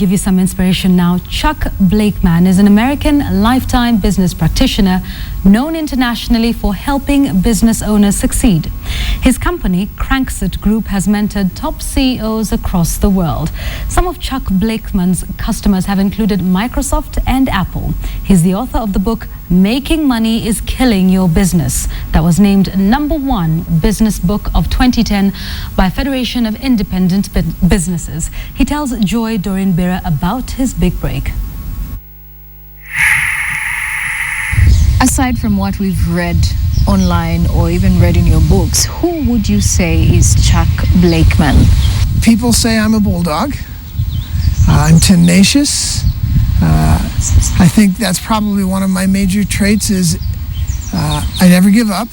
give you some inspiration now. Chuck Blakeman is an American lifetime business practitioner known internationally for helping business owners succeed. His company, Crankset Group, has mentored top CEOs across the world. Some of Chuck Blakeman's customers have included Microsoft and Apple. He's the author of the book, Making Money is Killing Your Business, that was named #1 business book of 2010 by Federation of Independent Businesses. He tells Joy Doreen Bira about his big break. Aside from what we've read online or even read in your books, who would you say is Chuck Blakeman? People say I'm a bulldog. I'm tenacious. I think that's probably one of my major traits is I never give up.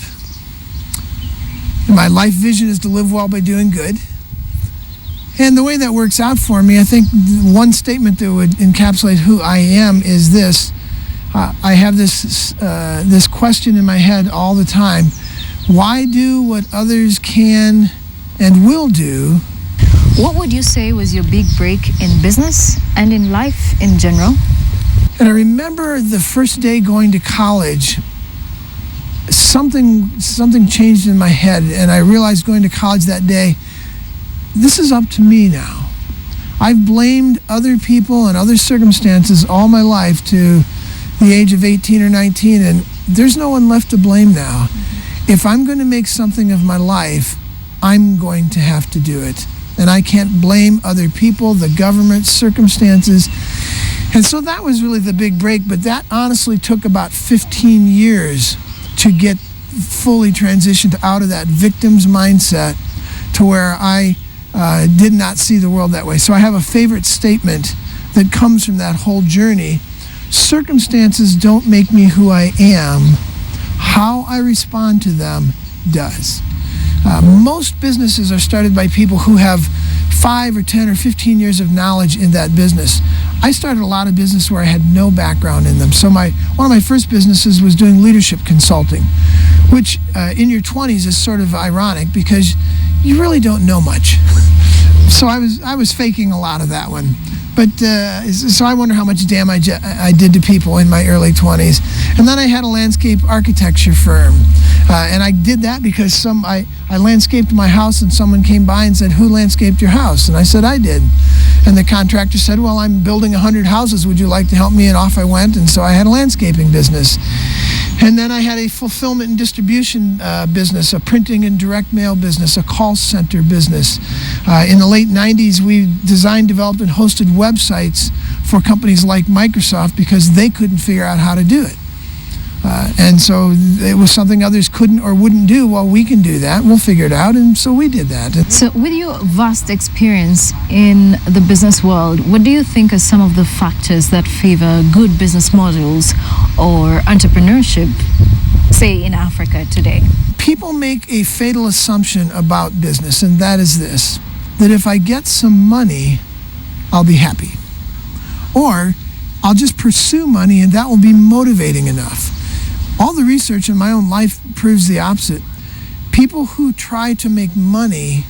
My life vision is to live well by doing good. And the way that works out for me, I think one statement that would encapsulate who I am is this. I have this question in my head all the time. Why do what others can and will do? What would you say was your big break in business and in life in general? And I remember the first day going to college, something changed in my head, and I realized going to college that day, this is up to me now. I've blamed other people and other circumstances all my life to the age of 18 or 19, and there's no one left to blame now. If I'm going to make something of my life, I'm going to have to do it. And I can't blame other people, the government, circumstances. And so that was really the big break, but that honestly took about 15 years to get fully transitioned out of that victim's mindset to where I did not see the world that way. So I have a favorite statement that comes from that whole journey. Circumstances don't make me who I am. How I respond to them does. Most businesses are started by people who have 5 or 10 or 15 years of knowledge in that business. I started a lot of business where I had no background in them. So one of my first businesses was doing leadership consulting, which in your 20s is sort of ironic because you really don't know much. So I was faking a lot of that one. But so I wonder how much damage I did to people in my early 20s. And then I had a landscape architecture firm. And I did that because I landscaped my house and someone came by and said, "Who landscaped your house?" And I said, "I did." And the contractor said, "Well, I'm building 100 houses. Would you like to help me?" And off I went. And so I had a landscaping business. And then I had a fulfillment and distribution business, a printing and direct mail business, a call center business. In the late 90s, we designed, developed, and hosted websites for companies like Microsoft because they couldn't figure out how to do it. And so it was something others couldn't or wouldn't do. Well, we can do that. We'll figure it out. And so we did that. So with your vast experience in the business world, what do you think are some of the factors that favor good business models or entrepreneurship, say in Africa today? People make a fatal assumption about business, and that is this, that if I get some money, I'll be happy. Or I'll just pursue money and that will be motivating enough. All the research in my own life proves the opposite. People who try to make money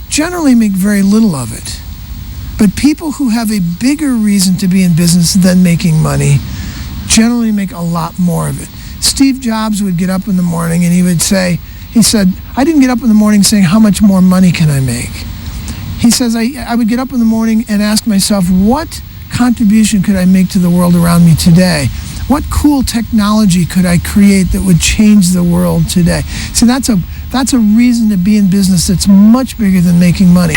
generally make very little of it. But people who have a bigger reason to be in business than making money generally make a lot more of it. Steve Jobs would get up in the morning and he said, "I didn't get up in the morning saying, how much more money can I make?" He says, I would get up in the morning and ask myself, what contribution could I make to the world around me today? What cool technology could I create that would change the world today? See, that's a reason to be in business that's much bigger than making money.